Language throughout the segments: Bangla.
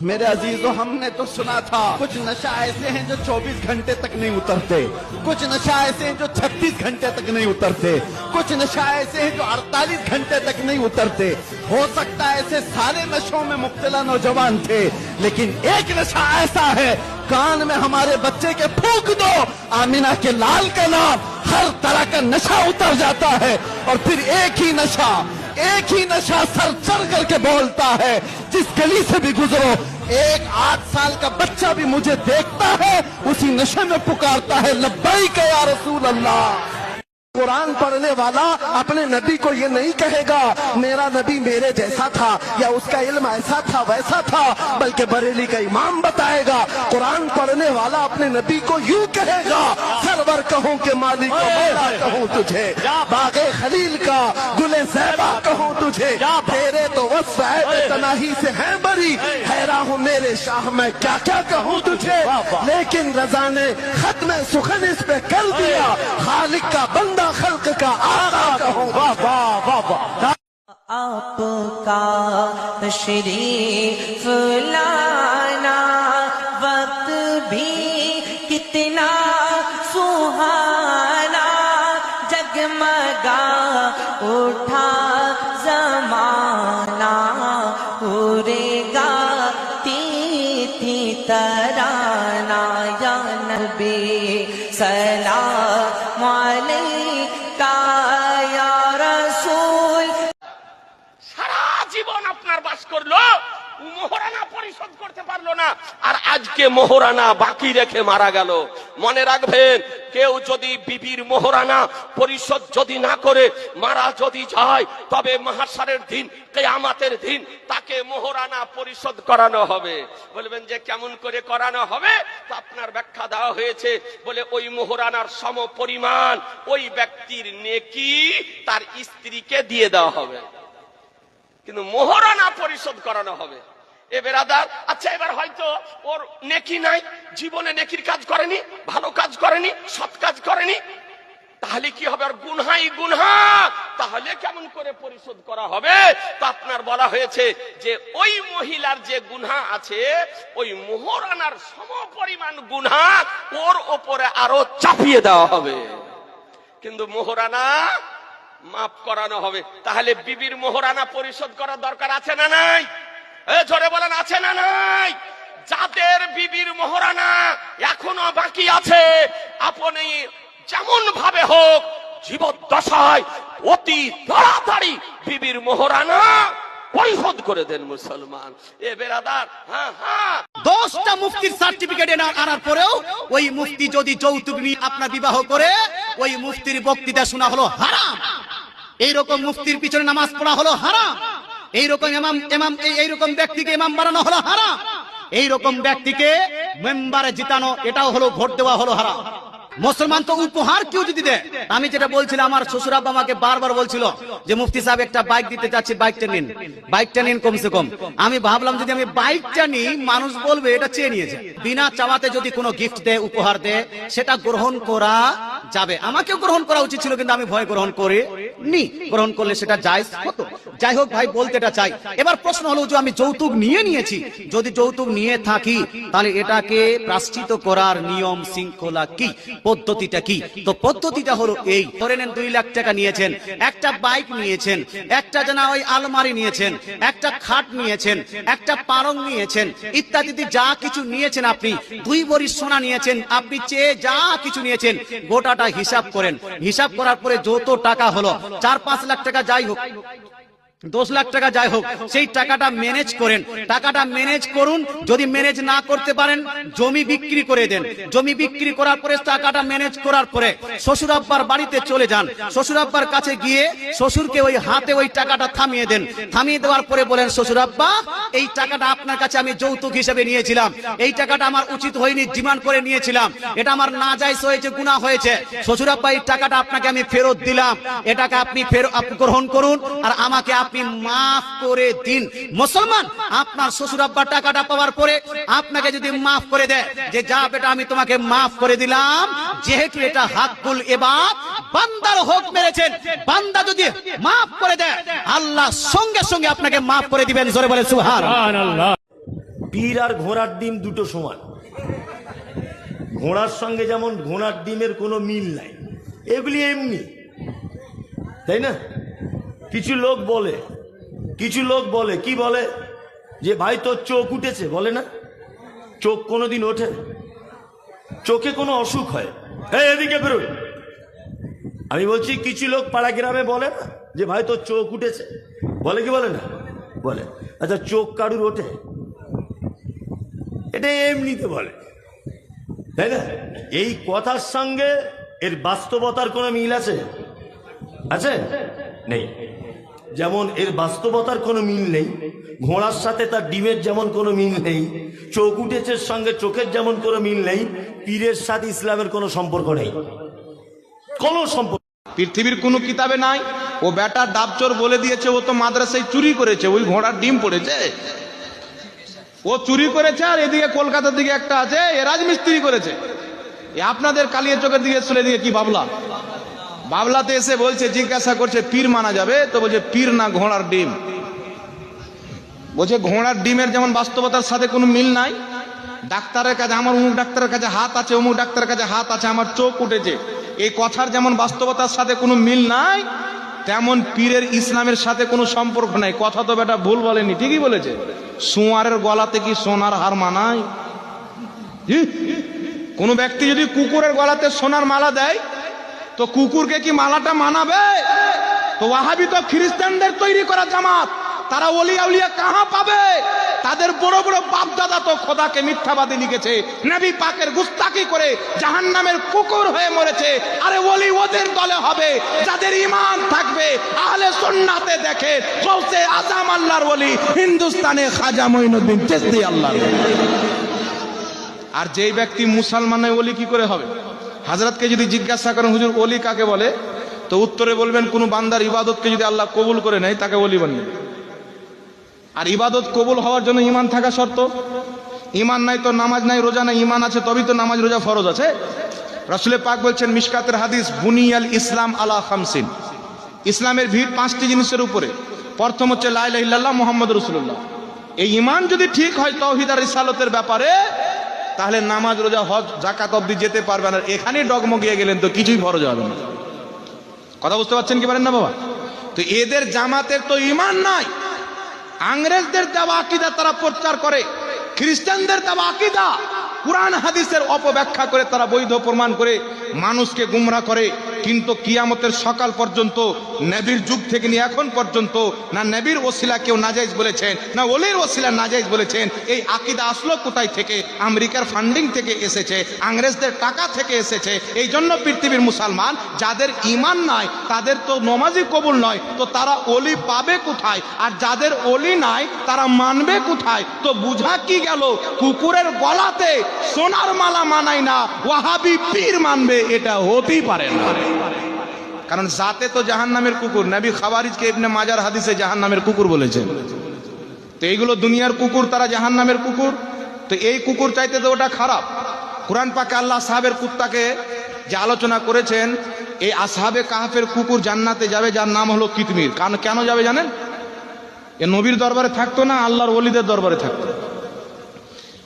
मेरे अजीजों, हमने तो सुना था कुछ नशा ऐसे हैं जो 24 घंटे तक नहीं उतरते, कुछ नशा ऐसे हैं जो 36 घंटे तक नहीं उतरते, कुछ नशा ऐसे हैं जो 48 घंटे तक नहीं उतरते। हो सकता है ऐसे सारे नशों में मुब्तला नौजवान थे, लेकिन एक नशा ऐसा है, कान में हमारे बच्चे के फूंक दो आमिना के लाल का नाम, हर तरह का नशा उतर जाता है। और फिर एक ही नशा सर चढ़ करके बोलता है, जिस गली से भी गुजरो एक 8 साल का बच्चा भी मुझे देखता है, उसी नशे में पुकारता है लब्बैक या रसूल अल्लाह। कुरान पढ़ने वाला अपने नबी को ये नहीं कहेगा मेरा नबी मेरे जैसा था या उसका इल्म ऐसा था वैसा था, बल्कि बरेली का इमाम बताएगा। कुरान पढ़ने वाला अपने नबी को यूं कहेगा, सरवर कहूं के मालिक को मौला कहूं तुझे, बागे खलील का गुले ज़ैबा कहूं तुझे, तेरे तो वस्फ़ है तनाही से है बरी, हैरान हूं मेरे शाह मैं क्या क्या कहूं तुझे। लेकिन रज़ा ने खत्म सुखन इस पे कर दिया, खालिक का बंदा खल्क का आका कहूं। वाह वाह वाह वाह। आपका तशरीफ लाना वक्त भी कितना सुहाना, जगमगा उठा जमाना, उड़ेगा तीथी तराना, या नबी सलाम अलैका या रसूल। সারা জীবন আপনার বাস করলো, মোহরানা পরিশোধ করতে পারলো না, আর আজকে মোহরানা বাকি রেখে মারা গেল। মনে রাখবেন, কেউ যদি বিবির মোহরানা পরিশোধ যদি না করে মারা যদি যায়, তবে মাহশারের দিন, কিয়ামতের দিন তাকে মোহরানা পরিশোধ করানো হবে। বলবেন যে কেমন করে করানো হবে? তো আপনার ব্যাখ্যা দেওয়া হয়েছে, বলে ওই মোহরানার সম পরিমাণ ওই ব্যক্তির নেকি তার স্ত্রীকে দিয়ে দেওয়া হবে, কিন্তু মোহরানা পরিশোধ করানো হবে। এ বেরাদার, আচ্ছা এবার হয়তো ওর নেকি নাই, জীবনে নেকির কাজ করেনি, ভালো কাজ করেনি, সৎ কাজ করেনি, তাহলে কি হবে? আর গুনহাই গুনহা, তাহলে কেমন করে পরিশোধ করা হবে? তো আপনার বলা হয়েছে যে ওই মহিলার যে গুনহা আছে, ওই মোহরানার সমপরিমাণ গুনহা ওর ওপরে আরো চাপিয়ে দেওয়া হবে, কিন্তু মোহরানা মাফ করানো হবে। তাহলে বিবির মোহরানা পরিশোধ করার দরকার আছে না নাই? জোরে বলেন, আছে না নাই? যাদের বিবির মোহরানা এখনো বাকি আছে, আপনি যেমন ভাবে হোক জীবদ্দশায় অতি তাড়াতাড়ি বিবির মোহরানা পরিশোধ করে দেন মুসলমান। এ বেরাদার, হ্যাঁ হ্যাঁ, 10টা মুফতির সার্টিফিকেট আনার পরেও ওই মুফতি যদি যৌতুক নিয়ে আপনার বিবাহ করে, ওই মুফতির বক্তৃতা শোনা হলো হারাম, এইরকম মুফতির পিছনে নামাজ পড়া হলো হারাম, এইরকম ব্যক্তিকে ইমাম বানানো হলো হারাম, এইরকম ব্যক্তিকে মেম্বারে জিতানো এটাও হলো, ভোট দেওয়া হলো হারাম। মুসলমান তো উপহার কেউ যদি দেয়, আমি যেটা বলছিলাম, আমার শ্বশুর আব্বা আমাকে বারবার বলছিল যে মুফতি সাহেব একটা বাইক দিতে চাচ্ছি, বাইকটা নিন কমসে কম। আমি ভাবলাম যদি আমি বাইকটা নিই, মানুষ বলবে এটা চেয়ে নিয়েছে। বিনা চাওয়াতে যদি কোনো গিফট দেয়, উপহার দেয়, সেটা গ্রহণ করা যাবে, আমাকেও গ্রহণ করা উচিত ছিল, কিন্তু আমি ভয় গ্রহণ করিনি। গ্রহণ করলে সেটা জায়েজ হতো। যাই হোক ভাই, বলতে এটা চাই। এবার প্রশ্ন হলো যে আমি যৌতুক নিয়েছি, যদি যৌতুক নিয়ে থাকি, তাহলে এটাকে প্রায়শ্চিত্ত করার নিয়ম শৃঙ্খলা কি, পদ্ধতিটা কি? তো পদ্ধতিটা হলো এই, ধরে নেন 2 লাখ টাকা নিয়েছেন, একটা বাইক নিয়েছেন, একটা জানা ওই আলমারি নিয়েছেন, একটা খাট নিয়েছেন, একটা পালং নিয়েছেন, ইত্যাদি যা কিছু নিয়েছেন, আপনি 2 ভরি সোনা নিয়েছেন, আপনি চেয়ে যা কিছু নিয়েছেন, গোটাটা হিসাব করেন। হিসাব করার পরে যত টাকা হলো, 4-5 লাখ টাকা যাই হোক, 10 লাখ টাকা যাই হোক, সেই টাকাটা ম্যানেজ করেন, টাকাটা ম্যানেজ করুন। যদি ম্যানেজ না করতে পারেন, জমি বিক্রি করে দেন। জমি বিক্রি করার পরে, টাকাটা ম্যানেজ করার পরে শ্বশুর আব্বার বাড়িতে চলে যান। শ্বশুর আব্বার কাছে গিয়ে শ্বশুরকে ওই হাতে ওই টাকাটা থামিয়ে দেন। থামিয়ে দেওয়ার পরে বলেন, শ্বশুর আব্বা, এই টাকাটা আপনার কাছে আমি যৌতুক হিসেবে নিয়েছিলাম, এই টাকাটা আমার উচিত হয়নি, ডিমান্ড করে নিয়েছিলাম, এটা আমার নাজায়েজ হয়েছে, গুনাহ হয়েছে। শ্বশুর আব্বা, এই টাকাটা আপনাকে আমি ফেরত দিলাম, এটাকে আপনি গ্রহণ করুন আর আমাকে আপনি মাফ করে দিন। মুসলমান, আপনার শ্বশুর আব্বা টাকাটা পাওয়ার পরে আপনাকে যদি মাফ করে দেয়, যে যা বেটা আমি তোমাকে মাফ করে দিলাম, যেহেতু এটা হাক্কুল ইবাদ, বান্দার হক মেরেছেন, বান্দা যদি মাফ করে দেয়, আল্লাহ সঙ্গে সঙ্গে আপনাকে মাফ করে দিবেন। জোরে বলে সুবহানাল্লাহ। পীর আর ঘোড়ার ডিম দুটো সমান। ঘোড়ার সঙ্গে যেমন ঘোড়ার ডিমের কোনো মিল নাই, এগুলি এমনি, তাই না? কিছু লোক বলে কি বলে যে ভাই তোর চোখ উঠেছে, বলে না? চোখ কোনোদিন ওঠে? চোখে কোনো অসুখ হয়? এই এদিকে বেরোয়। আমি বলছি কিছু লোক পাড়া গ্রামে বলে না যে ভাই তোর চোখ উঠেছে, বলে কি বলে না? বলে। আচ্ছা, চোখ কারুর ওঠে? এটা এমনিতে বলে, তাই না? এই কথার সঙ্গে এর বাস্তবতার কোনো মিল আছে? নেই। যেমন এর বাস্তবতার কোনো মিল নেই, ঘোড়ার সাথে তার ডিমের যেমন কোনো মিল নেই, চোখ উঠেছে সঙ্গে চোখের যেমন কোনো মিল নেই, পীরের সাথে ইসলামের কোনো সম্পর্ক নেই, কোনো সম্পর্ক। পৃথিবীর কোনো কিতাবে নাই। ও বেটা ডাবচোর বলে দিয়েছে ও তো মাদ্রাসায় চুরি করেছে, ওই ঘোড়ার ডিম পড়েছে, ও চুরি করেছে। আর এদিকে কলকাতার দিকে একটা আছে এ রাজমিস্ত্রি করেছে। আপনাদের কালিয়া চোখের দিকে চলে দিয়ে কি বাবলাতে এসে বলছে, জিজ্ঞাসা করছে পীর মানা যাবে? তো বলছে পীর না, ঘোড়ার ডিম। বলছে ঘোড়ার ডিমের যেমন বাস্তবতার সাথে কোনো মিল নাই, ডাক্তারের কাছে আমার অমুক ডাক্তারের কাছে হাত আছে, অমুক ডাক্তারের কাছে হাত আছে, আমার চোখ উঠেছে, এই কথার যেমন বাস্তবতার সাথে কোনো মিল নাই, তেমন পীরের ইসলামের সাথে কোনো সম্পর্ক নাই। কথা তো বেটা ভুল বলেনি, ঠিকই বলেছে। সুয়ারের গলাতে কি সোনার হার মানায়? কোন ব্যক্তি যদি কুকুরের গলাতে সোনার মালা দেয় তো কুকুরকে কি মালাটা মানাবে? তো ওয়াহাবি তো খ্রিস্টানদের তৈরি করা জামাত, তারা ওলি আউলিয়া কাহা পাবে? তাদের বড় বড় বাপ দাদা তো খোদাকে মিথ্যাবাদী লিখেছে, নবী পাকের গুস্তাকি করে জাহান্নামের কুকুর হয়ে মরেছে। আরে ওলি ওদের দলে হবে যাদের ঈমান থাকবে, আহলে সুন্নাতে দেখে গৌসে আজম আল্লাহর ওলি, হিন্দুস্তানে খাজা মঈনুদ্দিন চিশতি আল্লাহর ওলি। আর যেই ব্যক্তি মুসলমানের ওলি কি করে হবে? হযরতকে যদি জিজ্ঞাসা করেন হুজুর ওলি কাকে বলে, তো উত্তরে বলবেন কোন বান্দার ইবাদতকে যদি আল্লাহ কবুল করে নেয় তাকে ওলি বানিয়ে। আর ইবাদত কবুল হওয়ার জন্য ঈমান থাকা শর্ত। ঈমান নাই তো নামাজ নাই, রোজা নাই। ঈমান আছে তবেই তো নামাজ রোজা ফরজ আছে। রাসূল পাক বলছেন মিশকাতের হাদিস, বুনিয়াল ইসলাম আলা খামসিন, ইসলামের ভিত 5টি জিনিসের উপরে। প্রথম হচ্ছে লা ইলাহা ইল্লাল্লাহ মুহাম্মাদুর রাসূলুল্লাহ। এই ঈমান যদি ঠিক হয় তাওহীদ আর রিসালাতের ব্যাপারে, তাহলে নামাজ রোজা হজ যাকাত অবধি যেতে পারবে না। এখানেই ডগমগিয়ে গেলেন তো কিছুই ফরজ হবে না। কথা বুঝতে পারছেন কি পারেন না বাবা? তো এদের জামাতের তো ঈমান নাই। ইংরেজদের দেওয়া আকীদা তারা প্রচার করে, খ্রিস্টানদের দেওয়া আকীদা কুরআন হাদিসের অপব্যাখ্যা করে তারা বৈধ প্রমাণ করে মানুষকে গুমরাহ করে। কিন্তু কিয়ামতের সকাল পর্যন্ত, নবীর যুগ থেকে নিয়ে এখন পর্যন্ত, না নবীর ওসিলা কেউ নাজায়েজ বলেছেন, না ওলির ওসিলা নাজায়েজ বলেছেন। এই আকীদা আসলো কোথায় থেকে? আমেরিকার ফান্ডিং থেকে এসেছে, ইংরেজদের টাকা থেকে এসেছে। এই জন্য পৃথিবীর মুসলমান যাদের ঈমান নাই তাদের তো নামাজই কবুল নয়, তো তারা ওলি পাবে কোথায়? আর যাদের ওলি নাই তারা মানবে কোথায়? তো বুঝা কি গেল, কুকুরের গলাতে সোনার মালা মানায় না, ওয়াহাবি পীর মানবে, এটা হতেই পারে না। কারণ জাতে তো জাহান্নামের কুকুর। নবী খাওয়ারিজকে ইবনে মাজার হাদিসে জাহান্নামের কুকুর বলেছেন। তো এইগুলো দুনিয়ার কুকুর, তারা জাহান্নামের কুকুর। তো এই কুকুর চাইতে তো ওটা খারাপ। কুরআন পাকে আল্লাহ আসহাবের কুত্তাকে যে আলোচনা করেছেন, এই আসহাবে কাহফের কুকুর জান্নাতে যাবে যার নাম হলো কিতমির। কেন যাবে জানেন? এ নবীর দরবারে থাকতো না, আল্লাহর ওলিদের দরবারে থাকতো।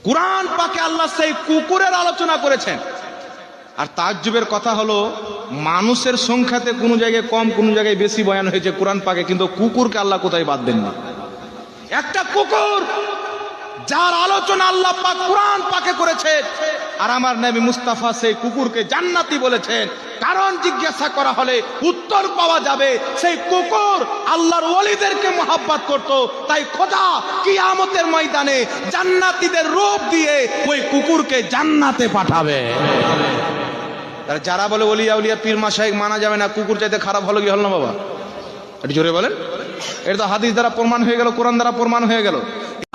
কুরআন পাকে আল্লাহ সেই কুকুরের আলোচনা করেছেন। আর তাজ্জুবের কথা হলো, মানুষের সংখ্যাতে কোনো জায়গায় কম, কোনো জায়গায় বেশি বয়ান হয়েছে কুরআন পাকে, কিন্তু কুকুরকে আল্লাহ কোথায় বাদ দেননি। একটা কুকুর যার আলোচনা আল্লাহ পাক কুরআন পাকে করেছে, আর আমার নবী মুস্তাফা সেই কুকুরকে জান্নাতি বলেছেন। কারণ জিজ্ঞাসা করা হলে উত্তর পাওয়া যাবে, সেই কুকুর আল্লাহর ওলিদেরকে মহব্বত করত, তাই খোদা কিয়ামতের ময়দানে জান্নাতীদের রূপ দিয়ে ওই কুকুরকে জান্নাতে পাঠাবে। যারা বলে ওলি আউলিয়া পীর মাশায়েখ মানা যাবে না, কুকুর চাইতে খারাপ হলো কি হল না বাবা? একটু জোরে বলেন। এটা তো হাদিস দ্বারা প্রমাণ হয়ে গেল, কোরআন দ্বারা প্রমাণ হয়ে গেল।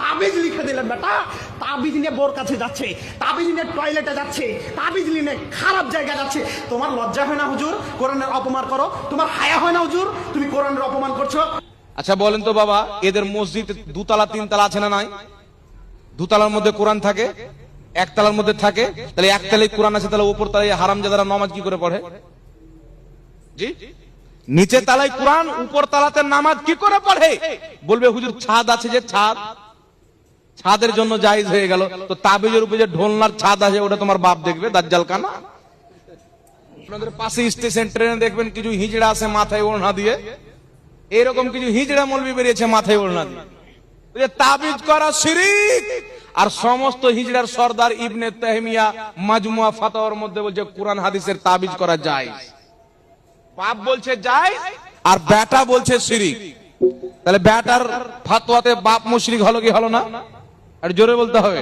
তাবিজ লিখে দিলেন বেটা, তাবিজ নিয়ে বোর কাছে যাচ্ছে, তাবিজ নিয়ে টয়লেটে যাচ্ছে, তাবিজ নিয়ে খারাপ জায়গায় যাচ্ছে। তোমার লজ্জা হয় না হুজুর কোরআনের অপমান করো? তোমার হায়া হয় না হুজুর তুমি কোরআনের অপমান করছো? আচ্ছা বলেন তো বাবা, এদের মসজিদ 2 তলা 3 তলা আছে না নাই? 2 তলার মধ্যে কোরআন থাকে, 1 তলার মধ্যে থাকে, তাহলে 1 তলায় কোরআন আছে, তাহলে উপর তলায় হারামজাদারা নামাজ কি করে পড়ে? জি, নিচে তলায় কোরআন, উপর তলাতে নামাজ কি করে পড়ে? বলবে হুজুর ছাদ আছে, যে ছাদ ছাদের জন্য জায়েজ হয়ে গেল, তো তাবিজের উপরে যে ঢোলনার ছাদ আছে ওটা তোমার বাপ দেখবে, দাজ্জাল কানা। আপনাদের পাশে স্টেশন ট্রেনে দেখবেন কিছু হিজড়া আছে মাথায় ওড়না দিয়ে, এরকম কিছু হিজড়া মৌলবি বেরিয়েছে মাথায় ওড়না দিয়ে, যে তাবিজ করা শিরিক। আর সমস্ত হিজড়ার সর্দার ইবনে তাহমিয়া মাজমুয়া ফাতাওয়ার মধ্যে বলছে কোরআন হাদিসের তাবিজ করা যায়, বাপ বলছে যায় আর বেটা বলছে শিরিক। তাহলে বেটার ফাতোয়াতে বাপ মুশরিক হলো কি হলো না? আর জোরে বলতে হবে।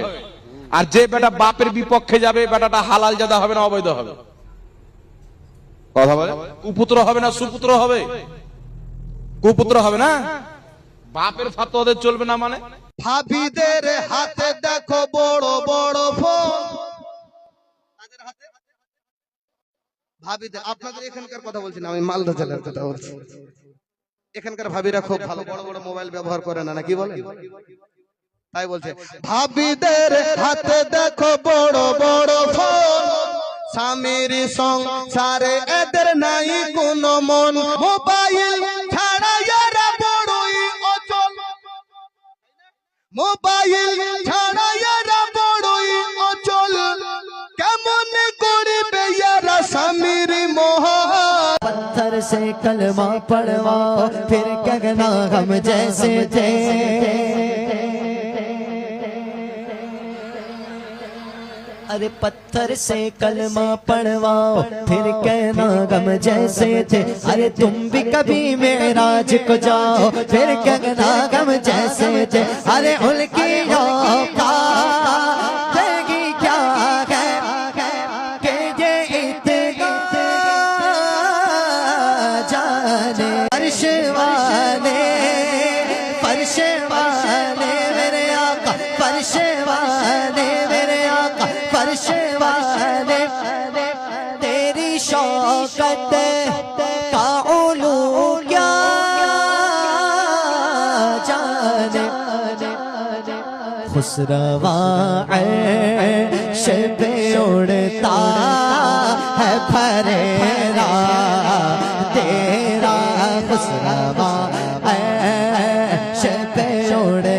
আর যে বেটা বাপের বিপক্ষে যাবে বেটাটা হালাল জাদা হবে না অবৈধ হবে? কথা বলে কুপুত্র হবে না সুপুত্র হবে? কুপুত্র হবে না। বাপের ফাতোয়াতে চলবে না মানে? ভাবিদের হাতে দেখো বড় বড় ফোন। ভাবিদের, আপনাদের এখানকার কথা বলছি না, আমি মালদা জেলার কথা বলছি। এখানকার ভাবিরা খুব ভালো, বড় বড় মোবাইল ব্যবহার করে না, নাকি বলেন? তাই বলছে ভাবিদের হাতে দেখো বড় বড় ফোন, স্বামীর সংসারে এদের নাই কোনো মন, মোবাইল ছাড়া এরা বড়ই অচল, মোবাইল ছাড়া এরা বড়ই অচল, কেমন করবে এরা স্বামীর মোহ। पत्थर से कलमा पढ़वाओ फिर कहना हम जैसे थे। अरे पत्थर से कलमा पढ़वाओ फिर कहना हम जैसे थे। अरे तुम भी कभी मेराज को जाओ फिर कहना हम जैसे थे। अरे उनकी औकात देगी क्या है कि ये इतना जाने। फर्श वाले मेरे आका, फर्श वाले मेरे आका, फर्श वाले तेरी शौकत का उलू क्या जाने। खुसरवा अर्श पे उड़ता है फरेरा तेरा, खुसरवा अर्श पे उड़ता